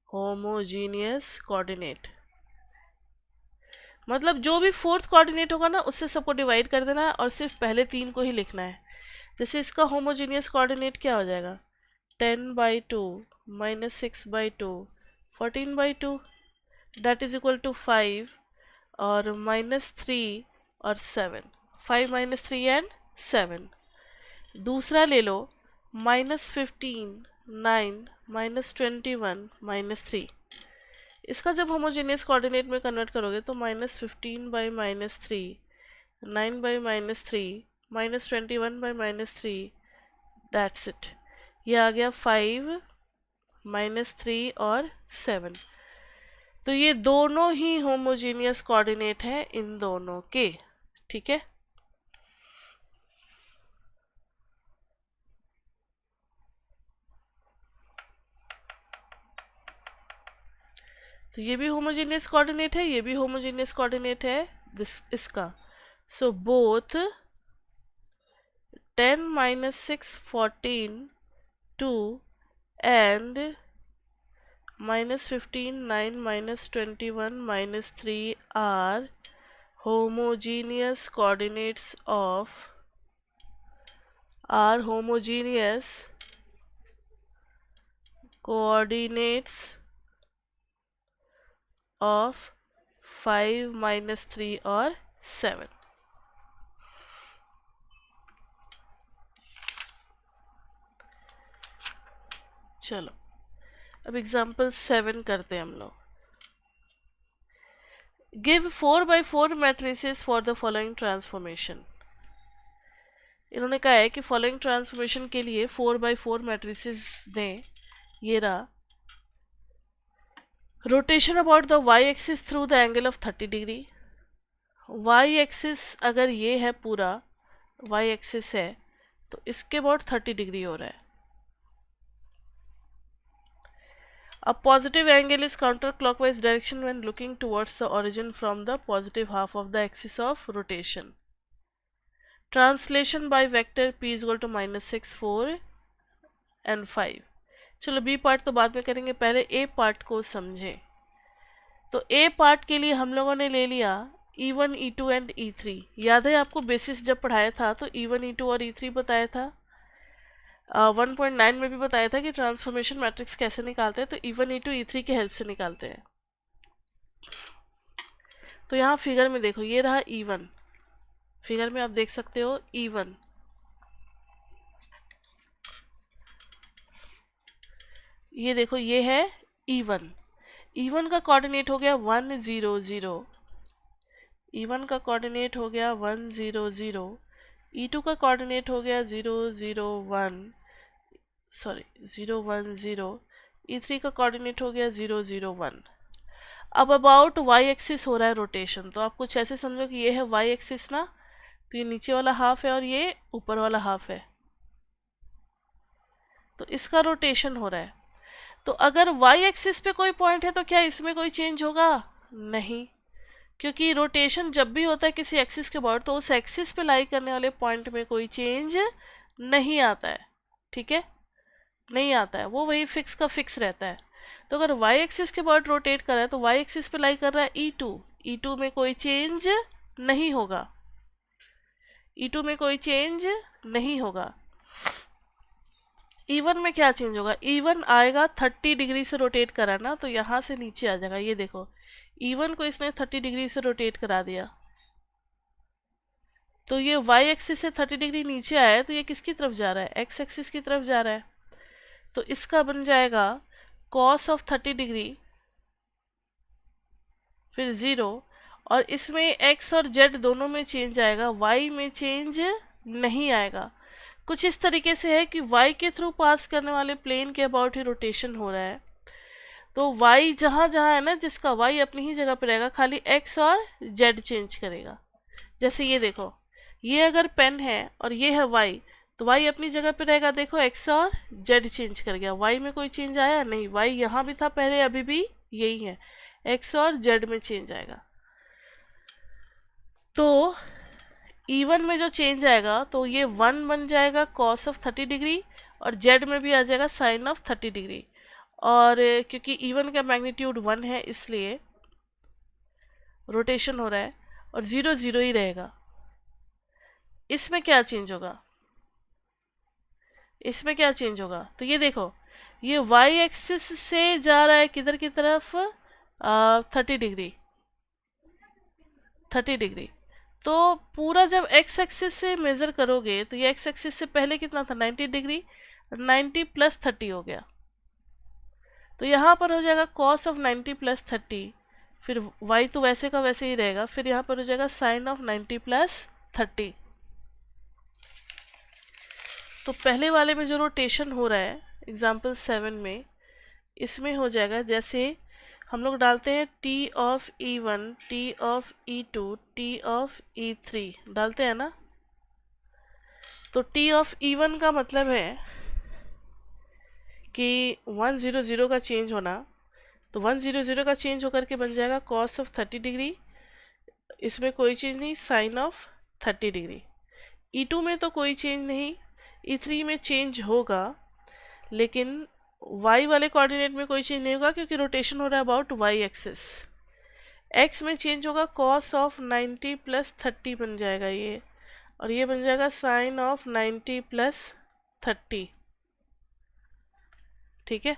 homogeneous coordinate, मतलब जो भी फोर्थ कोऑर्डिनेट होगा ना, उससे सबको डिवाइड कर देना है और सिर्फ पहले 3 को ही लिखना है। जैसे इसका होमोजीनियस कोऑर्डिनेट क्या हो जाएगा, 10/2 - 6/2 14/2 दैट इज इक्वल टू 5 और -3 और 7, 5 - 3 एंड 7। दूसरा ले लो -15 9 -21 -3। इसका जब होमोजेनियस कोऑर्डिनेट में कन्वर्ट करोगे तो -15/-3 9/-3 -21/-3 दैट्स इट। ये आ गया 5 -3 और 7। तो ये दोनों ही होमोजेनियस कोऑर्डिनेट है इन दोनों के। ठीक है, तो ये भी होमोजेनियस कोऑर्डिनेट है, ये भी होमोजेनियस कोऑर्डिनेट है इसका। So both 10 - 6 14 2 and -15 9 -21 -3 are homogeneous coordinates of coordinates of 5 -3 और 7। चलो अब एग्जाम्पल 7 करते हैं हम लोग। Give 4x4 matrices for the following transformation. इन्होंने कहा है कि फॉलोइंग ट्रांसफॉर्मेशन के लिए 4x4 मैट्रिसेस दें। ये रहा, rotation about the y axis through the angle of 30 degree. y axis अगर ये है पूरा y एक्सिस है, तो इसके अबाउट 30 डिग्री हो रहा है। A positive angle is counterclockwise direction when looking towards the origin from the positive half of the axis of rotation. Translation by vector p is equal to -6 4 and 5। चलो b part तो बाद में करेंगे, पहले a part को समझें। तो a part के लिए हम लोगों ने ले लिया E1 E2 एंड E3। याद है आपको बेसिस जब पढ़ाया था तो E1 E2 और E3 बताया था। 1.9 में भी बताया था कि ट्रांसफॉर्मेशन मैट्रिक्स कैसे निकालते हैं, तो E1 E2 E3 की हेल्प से निकालते हैं। तो यहाँ फिगर में देखो, ये रहा E1, फिगर में आप देख सकते हो E1, ये देखो ये है E1। E1 का कोऑर्डिनेट हो गया 1 0 0, E1 का कोऑर्डिनेट हो गया 1 0 0, E2 का कोऑर्डिनेट हो गया 0 0 1, सॉरी 0 1 0, E3 का कोऑर्डिनेट हो गया 0 0 1। अब अबाउट वाई एक्सिस हो रहा है रोटेशन, तो आप कुछ ऐसे समझो कि ये है वाई एक्सिस ना, तो ये नीचे वाला हाफ है और ये ऊपर वाला हाफ है, तो इसका रोटेशन हो रहा है। तो अगर वाई एक्सिस पे कोई पॉइंट है तो क्या इसमें कोई चेंज होगा? नहीं, क्योंकि रोटेशन जब भी होता है किसी एक्सिस के अबाउट तो उस एक्सिस पे लाई करने वाले पॉइंट में कोई चेंज नहीं आता है। ठीक है, नहीं आता है, वो वही फिक्स का फिक्स रहता है। तो अगर वाई एक्सिस के अबाउट रोटेट कर रहा है तो वाई एक्सिस पे लाई कर रहा है E2, E2 में कोई चेंज नहीं होगा, E2 में कोई चेंज नहीं होगा। E1 में क्या चेंज होगा? E1 आएगा 30 डिग्री से रोटेट करा ना, तो यहाँ से नीचे आ जाएगा। ये देखो E1 को इसने 30 डिग्री से रोटेट करा दिया, तो ये y एक्सिस से 30 डिग्री नीचे आया है, तो ये किसकी तरफ जा रहा है? x एक्सिस की तरफ जा रहा है। तो इसका बन जाएगा cos ऑफ 30 डिग्री फिर 0, और इसमें x और z दोनों में चेंज आएगा, y में चेंज नहीं आएगा। कुछ इस तरीके से है कि y के थ्रू पास करने वाले प्लेन के अबाउट ही रोटेशन हो रहा है। तो y जहाँ जहाँ है ना, जिसका y अपनी ही जगह पे रहेगा, खाली x और z चेंज करेगा। जैसे ये देखो, ये अगर पेन है और ये है y, तो y अपनी जगह पे रहेगा, देखो x और z चेंज कर गया। y में कोई चेंज आया नहीं, y यहाँ भी था पहले, अभी भी यही है, x और z में चेंज आएगा। तो E1 में जो चेंज आएगा तो ये 1 बन जाएगा cos ऑफ 30 डिग्री, और z में भी आ जाएगा sin ऑफ 30 डिग्री। और क्योंकि E1 का मैग्नीट्यूड 1 है इसलिए रोटेशन हो रहा है, और 0 0 ही रहेगा। इसमें क्या चेंज होगा? इसमें क्या चेंज होगा? तो ये देखो, ये y एक्सिस से जा रहा है किधर की तरफ? 30 डिग्री, 30 डिग्री। तो पूरा जब x एक्सिस से मेजर करोगे तो ये x एक्सिस से पहले कितना था? 90 डिग्री, 90 प्लस 30 हो गया। तो यहाँ पर हो जाएगा cos ऑफ 90 प्लस 30, फिर y तो वैसे का वैसे ही रहेगा, फिर यहाँ पर हो जाएगा sin ऑफ 90 प्लस 30। तो पहले वाले में जो रोटेशन हो रहा है एग्जाम्पल 7 में, इसमें हो जाएगा जैसे हम लोग डालते हैं t of E1, t of E2, t of E3 डालते हैं ना, तो t ऑफ E1 का मतलब है कि 1 0 0 का चेंज होना, तो 1 0 0 का चेंज होकर के बन जाएगा cos ऑफ 30 डिग्री, इसमें कोई चेंज नहीं, sin ऑफ 30 डिग्री। E2 में तो कोई चेंज नहीं, E3 में चेंज होगा, लेकिन y वाले कोऑर्डिनेट में कोई चेंज नहीं होगा क्योंकि रोटेशन हो रहा है अबाउट y एक्सिस। x में चेंज होगा, cos ऑफ 90 प्लस 30 बन जाएगा ये, और ये बन जाएगा sin ऑफ 90 प्लस 30। ठीक है,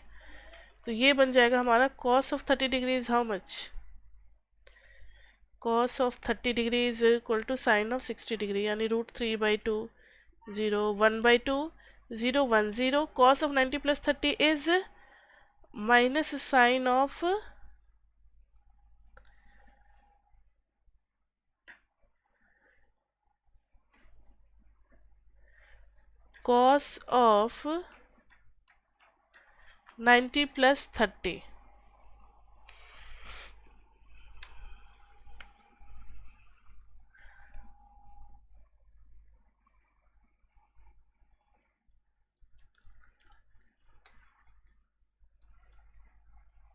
तो ये बन जाएगा हमारा cos of 30 degree is how much? cos of 30 degree is equal to sin of 60 degree, यानी √3/2, 0 1/2, 0 1 0। cos of 90 plus 30 is minus sine of cos of 90 plus 30।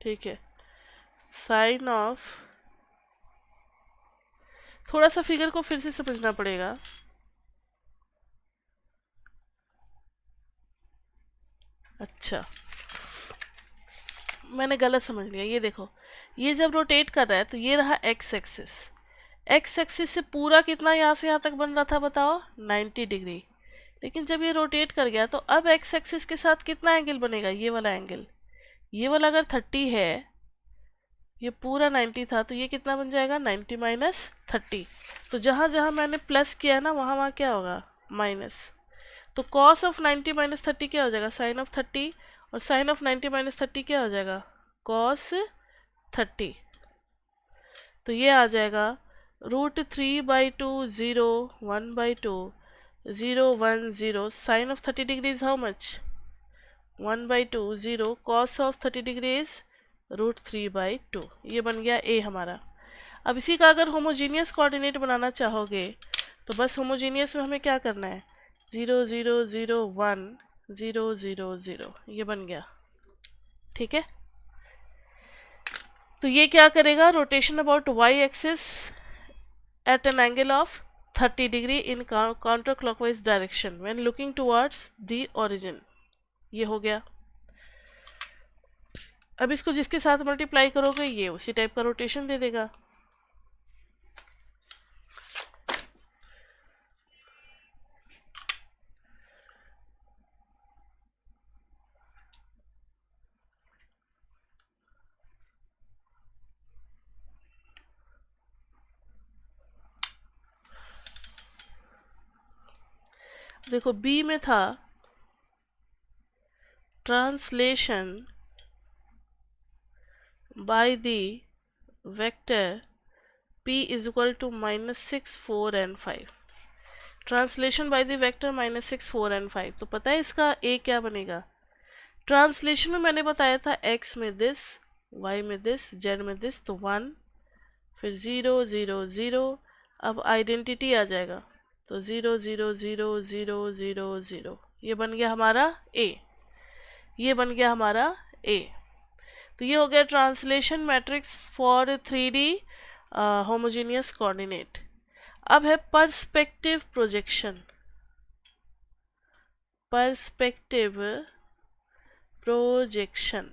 ठीक है, साइन ऑफ, थोड़ा सा फिगर को फिर से समझना पड़ेगा। अच्छा, मैंने गलत समझ लिया। ये देखो, ये जब रोटेट कर रहा है तो ये रहा x एक्सिस, एक्स एक्सिस से पूरा कितना यहाँ से यहाँ तक बन रहा था बताओ, 90 डिग्री। लेकिन जब ये रोटेट कर गया तो अब एक्स एक्सिस के साथ कितना एंगल बनेगा, ये वाला एंगल। ये वाला अगर 30 है, ये पूरा 90 था, तो ये कितना बन जाएगा, 90 माइनस 30। तो जहाँ जहाँ मैंने प्लस किया ना, वहाँ वहाँ क्या होगा, माइनस। तो कॉस ऑफ 90 माइनस 30 क्या हो जाएगा, साइन ऑफ 30, और साइन ऑफ 90 माइनस 30 क्या हो जाएगा, कॉस 30। तो ये आ जाएगा √3/2 0 1/2 0 1 0 sine of 30 degree is how much, 1/2 0 cos of 30 degree is √3/2। ये बन गया ए हमारा। अब इसी का अगर होमोजीनियस कोऑर्डिनेट बनाना चाहोगे तो बस होमोजीनियस में हमें क्या करना है, 0 0 0 1 0 0 0, ये बन गया। ठीक है, तो ये क्या करेगा, rotation about Y axis at an angle of 30 degree in counter clockwise direction when looking towards the origin. ये हो गया। अब इसको जिसके साथ मल्टीप्लाई करोगे ये उसी टाइप का रोटेशन दे देगा। देखो बी में था translation by the vector p is equal to -6 4 and 5। Translation by the vector -6 4 and 5। तो पता है इसका a क्या बनेगा। ट्रांसलेशन में मैंने बताया था x में दिस, y में दिस, z में दिस, तो 1, फिर 0 0 0। अब आइडेंटिटी आ जाएगा, तो 0 0 0 0 0 0। ये बन गया हमारा a, ये बन गया हमारा a। तो ये हो गया translation matrix for 3D homogeneous coordinate. अब है perspective projection. Perspective projection,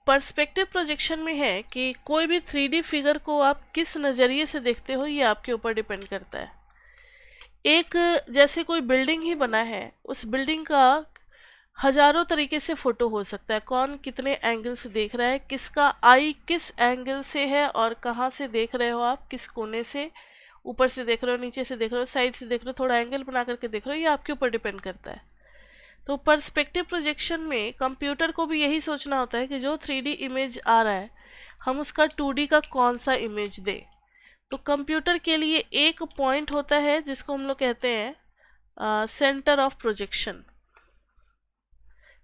perspective projection में है कि कोई भी 3D फिगर को आप किस नज़रिए से देखते हो, ये आपके ऊपर डिपेंड करता है। एक जैसे कोई बिल्डिंग ही बना है, उस बिल्डिंग का हजारों तरीके से फोटो हो सकता है, कौन कितने एंगल से देख रहा है, किसका आई किस एंगल से है और कहाँ से देख रहे हो आप, किस कोने से, ऊपर से देख रहे हो, नीचे से देख रहे हो, साइड से देख रहे हो, थोड़ा एंगल बना करके देख रहे हो, ये आपके ऊपर डिपेंड करता है। तो पर्सपेक्टिव प्रोजेक्शन में कंप्यूटर को भी यही सोचना होता है कि जो 3D इमेज आ रहा है हम उसका 2D का कौन सा इमेज दे। तो कंप्यूटर के लिए एक पॉइंट होता है जिसको हम लोग कहते हैं centre of projection.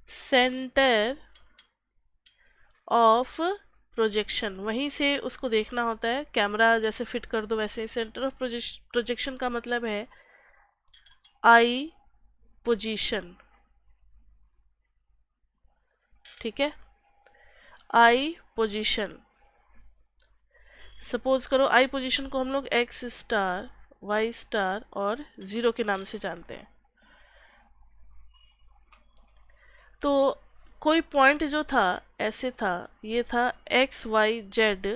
Centre of projection, वहीं से उसको देखना होता है। कैमरा जैसे फिट कर दो वैसे ही। सेंटर ऑफ प्रोजेक्शन का मतलब है आई पोजीशन। ठीक है, आई पोजीशन। सपोज करो आई पोजीशन को हम लोग एक्स स्टार, वाई स्टार और 0 के नाम से जानते हैं। तो कोई पॉइंट जो था ऐसे था, ये था एक्स वाई जेड,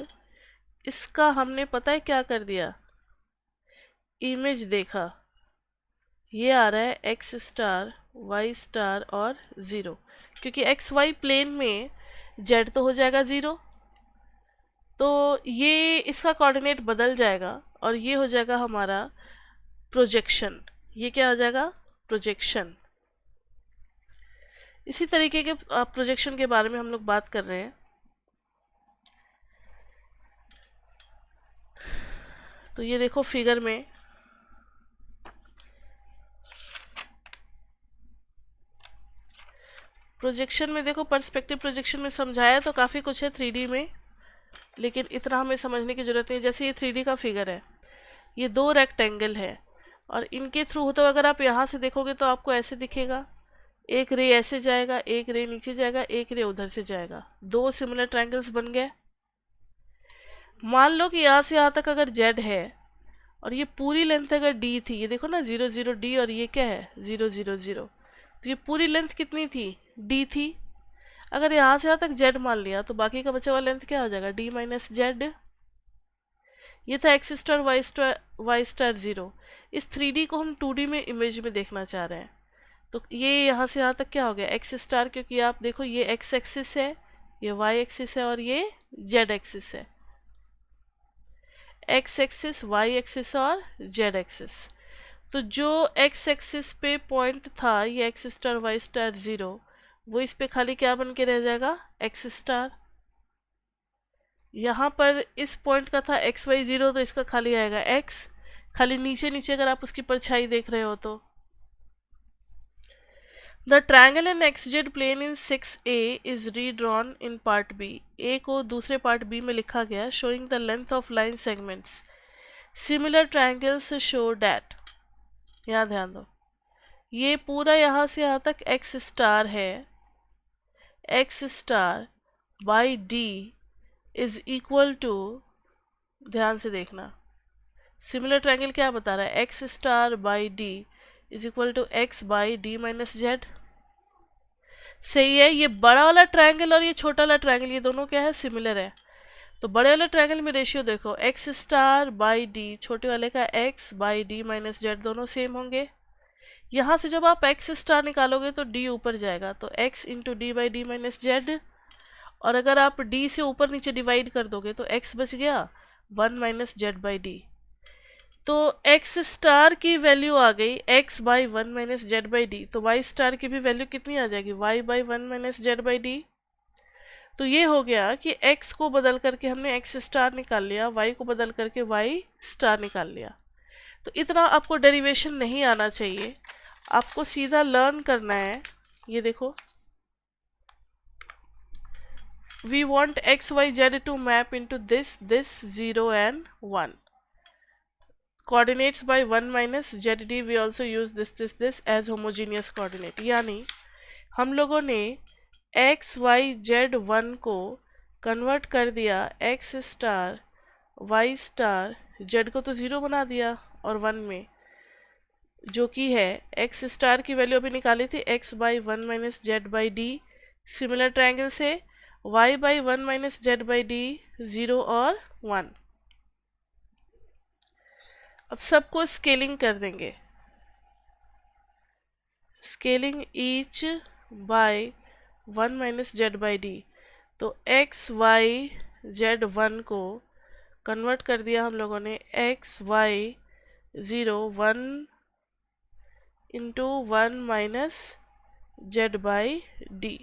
इसका हमने पता है क्या कर दिया, इमेज देखा, ये आ रहा है एक्स स्टार, वाई स्टार और 0। क्योंकि एक्स वाई प्लेन में जेड तो हो जाएगा 0, तो ये इसका कोऑर्डिनेट बदल जाएगा और ये हो जाएगा हमारा प्रोजेक्शन। ये क्या हो जाएगा, प्रोजेक्शन। इसी तरीके के प्रोजेक्शन के बारे में हम लोग बात कर रहे हैं। तो ये देखो फिगर में प्रोजेक्शन में देखो, पर्सपेक्टिव प्रोजेक्शन में समझाया तो काफ़ी कुछ है 3D में, लेकिन इतना हमें समझने की ज़रूरत नहीं। जैसे ये 3D का फिगर है, ये 2 रेक्टेंगल है और इनके थ्रू तो अगर आप यहाँ से देखोगे तो आपको ऐसे दिखेगा, एक रे ऐसे जाएगा, एक रे नीचे जाएगा, एक रे उधर से जाएगा, 2 सिमिलर ट्रायंगल्स बन गए। मान लो कि यहाँ से यहाँ तक अगर जेड है और ये पूरी लेंथ अगर डी थी, ये देखो ना 0 0 डी, और ये क्या है 0 0 0, तो ये पूरी लेंथ कितनी थी, डी थी। अगर यहाँ से यहाँ तक जेड मान लिया तो बाकी का बचा हुआ लेंथ क्या हो जाएगा, डी माइनस जेड। ये था X star Y star zero. इस 3D को हम 2D में इमेज में देखना चाह रहे हैं। तो ये यहाँ से यहाँ तक क्या हो गया, एक्स स्टार, क्योंकि आप देखो ये एक्स एक्सिस है, ये वाई एक्सिस है और ये जेड एक्सिस है। एक्स एक्सिस, वाई एक्सिस और जेड एक्सिस। तो जो एक्स एक्सिस पे पॉइंट था ये X star Y star zero, वो इस पे खाली क्या बन के रह जाएगा, एक्स स्टार। यहाँ पर इस पॉइंट का था एक्स वाई जीरो, तो इसका खाली आएगा एक्स, खाली नीचे नीचे अगर आप उसकी परछाई देख रहे हो तो। The triangle in XZ plane in 6A is redrawn in part B. A को दूसरे part B में लिखा गया, showing the length of line segments. Similar triangles show that. यहाँ ध्यान दो, ये पूरा यहाँ से यहाँ तक x स्टार है, x star by D is equal to, ध्यान से देखना, सिमिलर ट्रायंगल क्या बता रहा है, x star by D is equal to x by D minus Z। सही है, ये बड़ा वाला ट्रायंगल और ये छोटा वाला ट्रायंगल ये दोनों क्या है, सिमिलर है। तो बड़े वाले ट्रायंगल में रेशियो देखो, एक्स स्टार बाई डी, छोटे वाले का x by D minus Z, दोनों सेम होंगे। यहाँ से जब आप एक्स स्टार निकालोगे तो डी ऊपर जाएगा, तो x into D by D minus Z. और अगर आप डी से ऊपर नीचे डिवाइड कर दोगे तो एक्स बच गया 1 माइनस जेड बाई डी। तो एक्स स्टार की वैल्यू आ गई x by 1 minus Z by D, तो y स्टार की भी वैल्यू कितनी आ जाएगी, y by 1 minus Z by D. तो ये हो गया कि x को बदल करके हमने x स्टार निकाल लिया, y को बदल करके y स्टार निकाल लिया। तो इतना आपको डेरिवेशन नहीं आना चाहिए, आपको सीधा लर्न करना है। ये देखो, we want X Y Z to map into this 0 and 1. Coordinates by 1 minus ZD we also use this as homogeneous coordinate। यानी हम लोगों ने x y z 1 को कन्वर्ट कर दिया x star y star z को तो 0 बना दिया और 1 में, जो कि है x स्टार की वैल्यू अभी निकाली थी x by 1 minus Z by D. Similar triangle से y by 1 minus Z by D 0 और 1। अब सबको स्केलिंग कर देंगे, scaling each by 1 minus Z by D. तो एक्स वाई जेड 1 को कन्वर्ट कर दिया हम लोगों ने X Y 0 1 into 1 minus Z by D.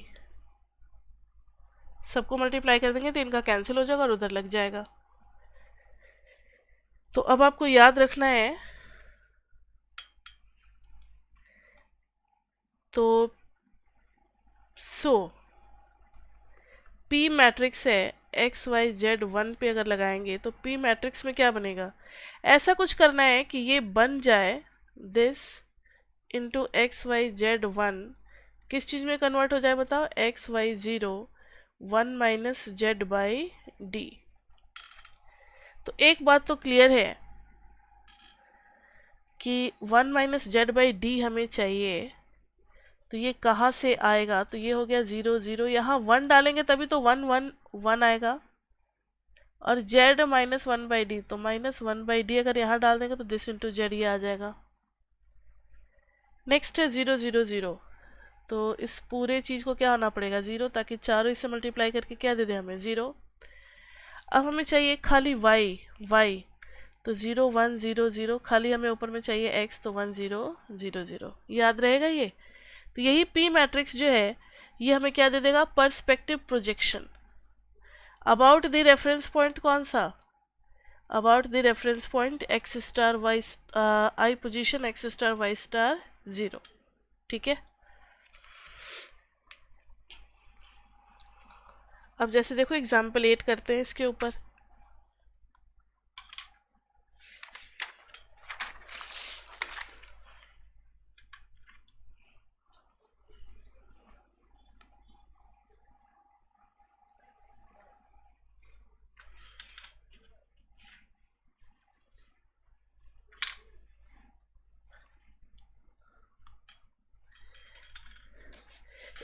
सबको मल्टीप्लाई कर देंगे तो इनका कैंसिल हो जाएगा और उधर लग जाएगा। तो अब आपको याद रखना है, तो P मैट्रिक्स है, एक्स वाई जेड 1 पे अगर लगाएंगे तो P मैट्रिक्स में क्या बनेगा, ऐसा कुछ करना है कि ये बन जाए this into X Y Z 1, किस चीज़ में कन्वर्ट हो जाए बताओ, X Y 0 1 minus Z by D. तो एक बात तो क्लियर है कि 1 माइनस जेड बाई डी हमें चाहिए, तो ये कहाँ से आएगा, तो ये हो गया 0 0, यहाँ 1 डालेंगे तभी तो 1 1 1 आएगा, और z माइनस 1 बाई डी, तो माइनस 1 बाई डी अगर यहाँ डाल देंगे तो दिस इंटू जेड ये आ जाएगा। नेक्स्ट है 0 0 0, तो इस पूरे चीज़ को क्या होना पड़ेगा 0, ताकि चारों इससे मल्टीप्लाई करके क्या दे दे हमें 0। अब हमें चाहिए खाली y, तो 0 1 0 0, खाली हमें ऊपर में चाहिए x, तो 1 0 0 0, याद रहेगा ये। तो यही P मैट्रिक्स जो है ये हमें क्या दे देगा, perspective projection about the reference point. कौन सा, about the reference point x star Y I position x star Y star 0। ठीक है, अब जैसे देखो एग्जाम्पल 8 करते हैं इसके ऊपर।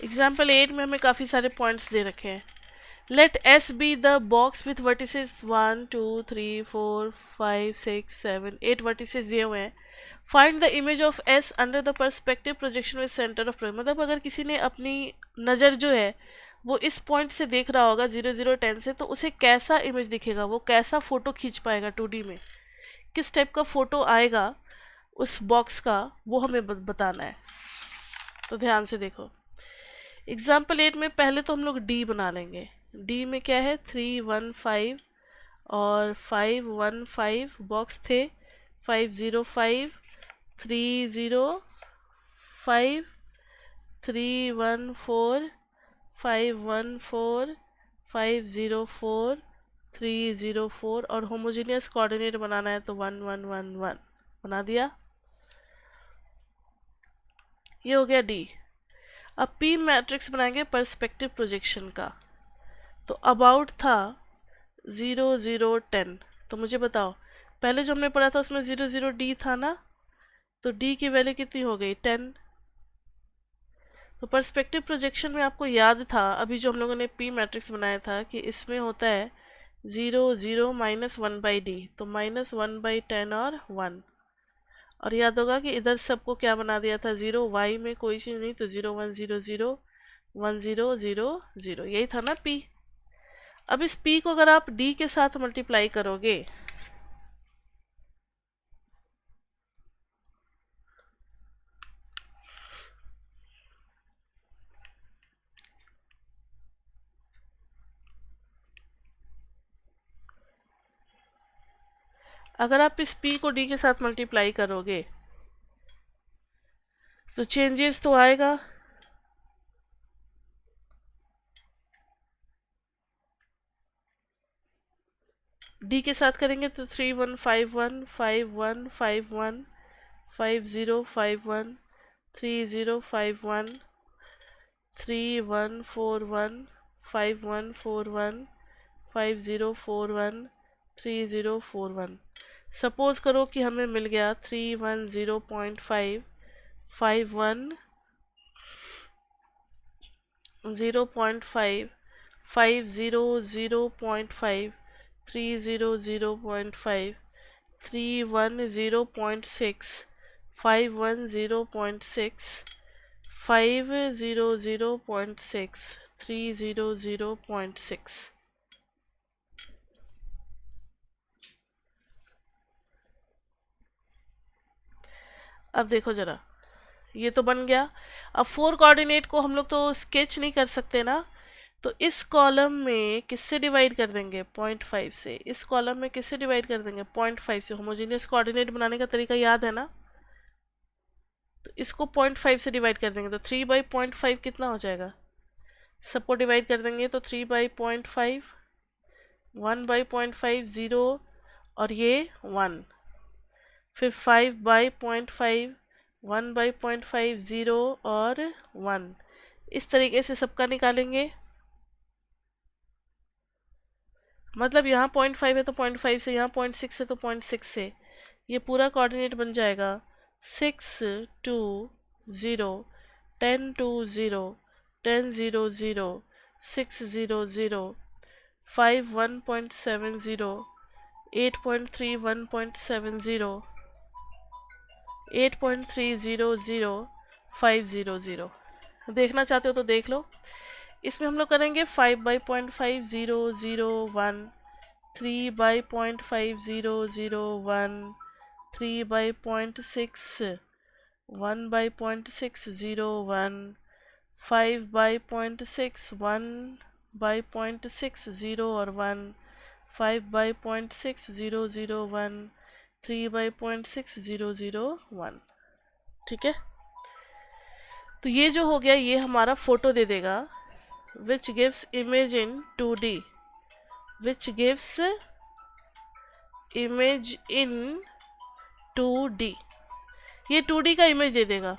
एग्जाम्पल 8 में हमें काफ़ी सारे पॉइंट्स दे रखे हैं. Let S be the box with vertices 1 2 3 4 5 6 7 8 vertices दिए हुए हैं. Find the image of S under the perspective projection with centre of projection. मतलब अगर किसी ने अपनी नज़र जो है वो इस पॉइंट से देख रहा होगा 0 0 10 से, तो उसे कैसा इमेज दिखेगा, वो कैसा फ़ोटो खींच पाएगा 2D में, किस टाइप का फ़ोटो आएगा उस बॉक्स का, वो हमें बताना है. तो ध्यान से देखो. एग्जाम्पल 8 में पहले तो हम लोग डी बना लेंगे. डी में क्या है 3 1 5 और 5 1 5 बॉक्स थे. 5 0 5 3 0 5 3 1 4 5 1 4 5 0 4 3 0 4 और होमोजीनियस कोऑर्डिनेट बनाना है तो 1 1 1 1 बना दिया. ये हो गया डी. अब पी मैट्रिक्स बनाएंगे पर्सपेक्टिव प्रोजेक्शन का. तो अबाउट था 0 0 10. तो मुझे बताओ पहले जो हमने पढ़ा था उसमें 0 0 डी था ना, तो डी की वैल्यू कितनी हो गई 10. तो पर्सपेक्टिव प्रोजेक्शन में आपको याद था अभी जो हम लोगों ने पी मैट्रिक्स बनाया था कि इसमें होता है 0 0 माइनस 1 बाई डी, तो माइनस 1 बाई 10 और 1. और याद होगा कि इधर सबको क्या बना दिया था 0, वाई में कोई चीज़ नहीं, तो 0 1 0 0 1 0 0 0, यही था ना पी. अब इस पी को अगर आप डी के साथ मल्टीप्लाई करोगे अगर आप इस p को d के साथ मल्टीप्लाई करोगे तो चेंजेस तो आएगा. d के साथ करेंगे तो 3 1 5 1 5 1 5 1 5 0 5 1 3 0 5 1 3 1 4 1 5 1 4 1 5 0 4 1 3 0 4 1. सपोज करो कि हमें मिल गया 310.5 5 1 0.5 5 0 0.5 3 0 0.5 3 1 0.6 5 1 0.6 5 0 0.6 3 0 0.6. अब देखो जरा, ये तो बन गया. अब 4 कोऑर्डिनेट को हम लोग तो स्केच नहीं कर सकते ना, तो इस कॉलम में किससे डिवाइड कर देंगे 0.5 से. इस कॉलम में किससे डिवाइड कर देंगे 0.5 से. होमोजेनियस कोऑर्डिनेट बनाने का तरीका याद है ना, तो इसको 0.5 से डिवाइड कर देंगे तो 3 बाई 0.5 कितना हो जाएगा. सबको डिवाइड कर देंगे तो 3 बाई 0.5 1 बाई 0.5 0 और ये 1. फिर 5 बाई 0.5 1 बाई 0.5 0 और 1. इस तरीके से सबका निकालेंगे. मतलब यहाँ 0.5 है तो 0.5 से, यहाँ 0.6 है तो 0.6 से. ये पूरा कोऑर्डिनेट बन जाएगा 6 2 0 10 2 0 10 0 0 6 0 0 5 1.70 8.3 1.70 8.300 500. देखना चाहते हो तो देख लो. इसमें हम लोग करेंगे 5 by 0.5 0 0 1 3 by 0.5 0 0 1 3 by 0.6 1 by 0.6 0 1 5 by 0.6 1 by 0.6 0 और 1 5 बाई 0.6 0 0 1 3 बाई 0.6 0 0 1. ठीक है, तो ये जो हो गया ये हमारा फोटो दे देगा which gives image in 2D, which gives image in 2D. ये 2D का इमेज दे देगा.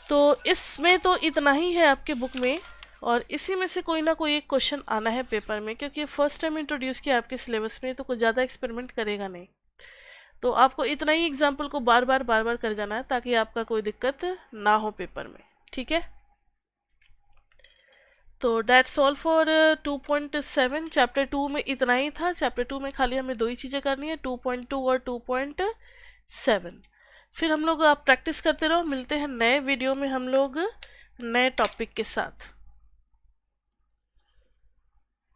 तो इसमें तो इतना ही है आपके बुक में, और इसी में से कोई ना कोई एक क्वेश्चन आना है पेपर में, क्योंकि फर्स्ट टाइम इंट्रोड्यूस किया आपके सिलेबस में, तो कुछ ज़्यादा एक्सपेरिमेंट करेगा नहीं. तो आपको इतना ही एग्जाम्पल को बार बार कर जाना है ताकि आपका कोई दिक्कत ना हो पेपर में. ठीक है. तो डेट्स ऑल फॉर 2.7। चैप्टर 2 में इतना ही था। चैप्टर 2 में खाली हमें दो ही चीज़ें करनी है, 2.2 और 2.7। फिर हम लोग आप प्रैक्टिस करते रहो। मिलते हैं नए वीडियो में हम लोग नए टॉपिक के साथ।